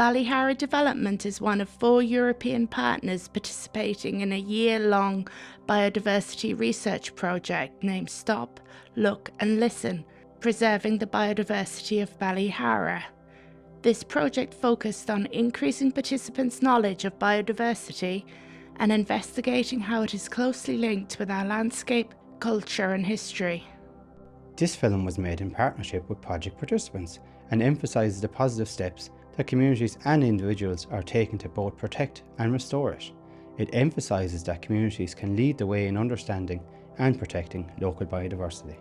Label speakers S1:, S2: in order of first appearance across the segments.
S1: Ballyhoura Development is one of 4 European partners participating in a year-long biodiversity research project named Stop, Look and Listen, Preserving the Biodiversity of Ballyhoura. This project focused on increasing participants' knowledge of biodiversity and investigating how it is closely linked with our landscape, culture and history.
S2: This film was made in partnership with project participants and emphasises the positive steps that communities and individuals are taking to both protect and restore it. It emphasises that communities can lead the way in understanding and protecting local biodiversity.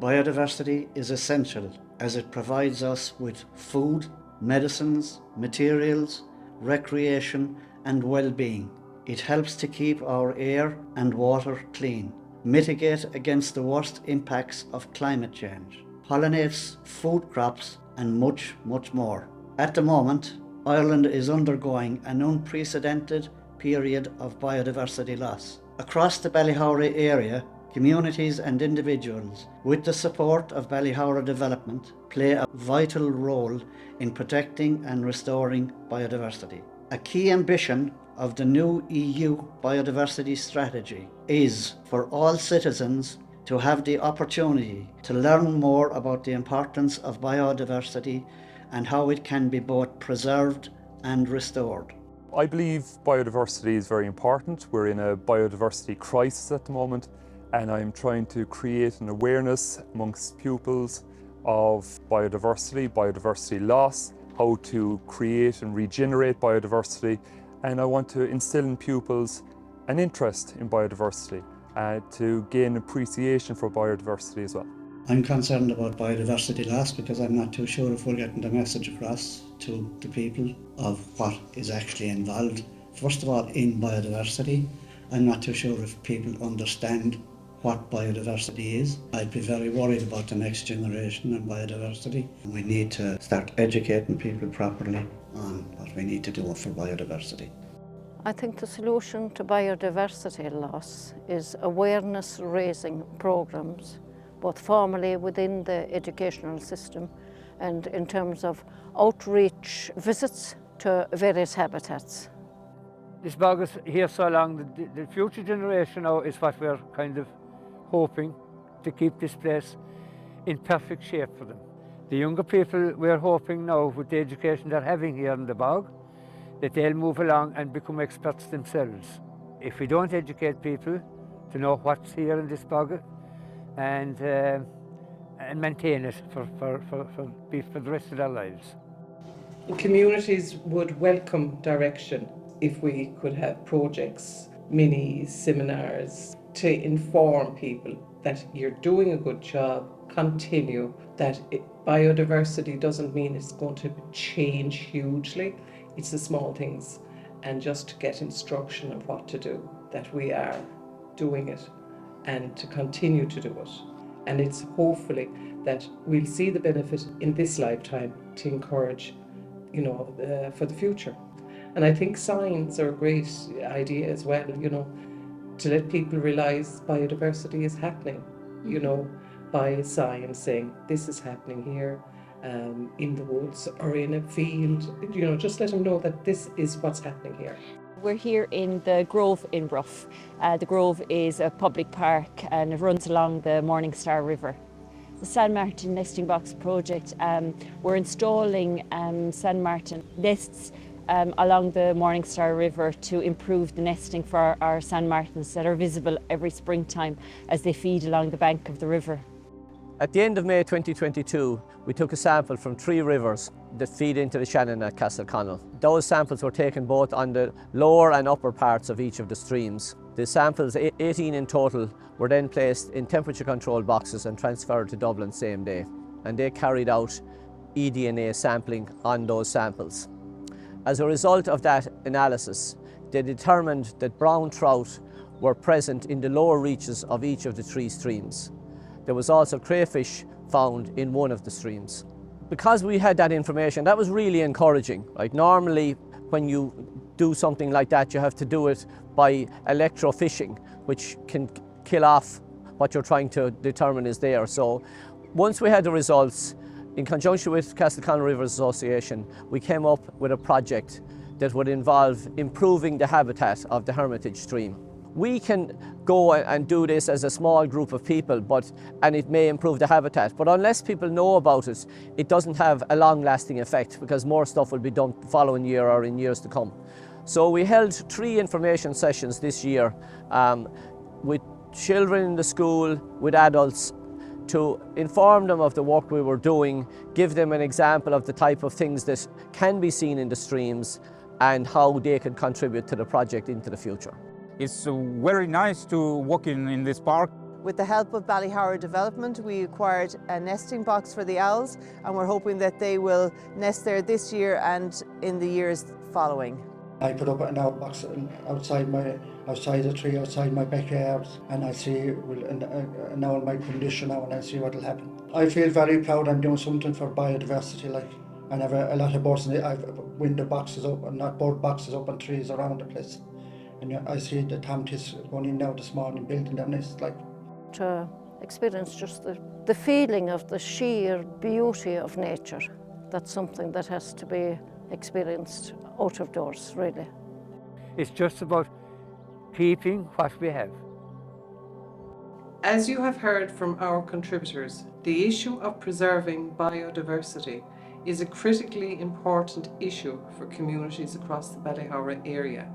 S3: Biodiversity is essential as it provides us with food, medicines, materials, recreation and well-being. It helps to keep our air and water clean, mitigate against the worst impacts of climate change, pollinates food crops and much, much more. At the moment, Ireland is undergoing an unprecedented period of biodiversity loss. Across the Ballyhoura area, communities and individuals, with the support of Ballyhoura Development, play a vital role in protecting and restoring biodiversity. A key ambition of the new EU biodiversity strategy is for all citizens to have the opportunity to learn more about the importance of biodiversity and how it can be both preserved and restored.
S4: I believe biodiversity is very important. We're in a biodiversity crisis at the moment, and I'm trying to create an awareness amongst pupils of biodiversity loss, how to create and regenerate biodiversity, and I want to instill in pupils an interest in biodiversity to gain appreciation for biodiversity as well.
S3: I'm concerned about biodiversity loss because I'm not too sure if we're getting the message across to the people of what is actually involved. First of all, in biodiversity, I'm not too sure if people understand what biodiversity is. I'd be very worried about the next generation and biodiversity. We need to start educating people properly on what we need to do for biodiversity.
S5: I think the solution to biodiversity loss is awareness raising programs, both formally within the educational system and in terms of outreach visits to various habitats.
S6: This bog is here so long, the future generation now is what we're kind of hoping to keep this place in perfect shape for them. The younger people, we're hoping now with the education they're having here in the bog, that they'll move along and become experts themselves. If we don't educate people to know what's here in this bog and maintain it for the rest of their lives.
S7: Communities would welcome direction if we could have projects, mini seminars to inform people that you're doing a good job, continue, that biodiversity doesn't mean it's going to change hugely, it's the small things, and just to get instruction of what to do, that we are doing it and to continue to do it. And it's hopefully that we'll see the benefit in this lifetime to encourage, for the future. And I think signs are a great idea as well, to let people realise biodiversity is happening, by a sign saying this is happening here, in the woods or in a field, just let them know that this is what's happening here.
S8: We're here in the Grove in Rough. The Grove is a public park and it runs along the Morningstar River. The San Martin Nesting Box project, we're installing San Martin nests along the Morningstar River to improve the nesting for our San Martins that are visible every springtime as they feed along the bank of the river.
S9: At the end of May 2022, we took a sample from 3 rivers that feed into the Shannon at Castleconnell. Those samples were taken both on the lower and upper parts of each of the streams. The samples, 18 in total, were then placed in temperature-controlled boxes and transferred to Dublin same day. And they carried out eDNA sampling on those samples. As a result of that analysis, they determined that brown trout were present in the lower reaches of each of the 3 streams. There was also crayfish found in one of the streams. Because we had that information, that was really encouraging. Right? Normally, when you do something like that, you have to do it by electrofishing, which can kill off what you're trying to determine is there. So once we had the results, In conjunction with Castleconnell Rivers Association, we came up with a project that would involve improving the habitat of the Hermitage stream. We can go and do this as a small group of people, and it may improve the habitat, but unless people know about it, it doesn't have a long-lasting effect because more stuff will be done the following year or in years to come. So we held 3 information sessions this year with children in the school, with adults, to inform them of the work we were doing, give them an example of the type of things that can be seen in the streams and how they can contribute to the project into the future.
S10: It's very nice to walk in this park.
S11: With the help of Ballyhoura Development, we acquired a nesting box for the owls, and we're hoping that they will nest there this year and in the years following.
S12: I put up an owl box outside the tree, outside my backyard, and I see an owl might condition now, and I'll see what'll happen. I feel very proud I'm doing something for biodiversity. Like, I have a lot of birds, and I've window boxes up, and not bird boxes up on trees around the place. And I see the tomties going in now this morning, building their nests. Like,
S5: to experience just the feeling of the sheer beauty of nature, that's something that has to be experienced out of doors, really.
S6: It's just about keeping what we have.
S7: As you have heard from our contributors, the issue of preserving biodiversity is a critically important issue for communities across the Ballyhoura area.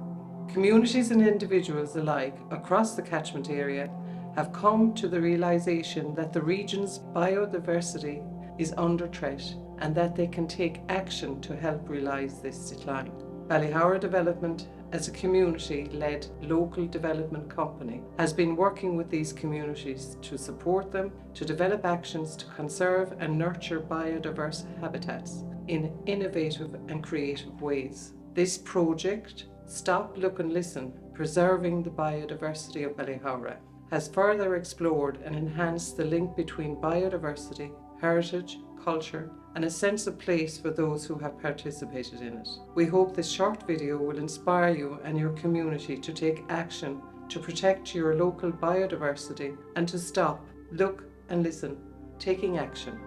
S7: Communities and individuals alike across the catchment area have come to the realisation that the region's biodiversity is under threat and that they can take action to help realise this decline. Ballyhoura Development, as a community-led local development company, has been working with these communities to support them to develop actions to conserve and nurture biodiverse habitats in innovative and creative ways. This project, Stop, Look and Listen, Preserving the Biodiversity of Ballyhoura, has further explored and enhanced the link between biodiversity, heritage, culture, and a sense of place for those who have participated in it. We hope this short video will inspire you and your community to take action to protect your local biodiversity and to stop, look and listen, taking action.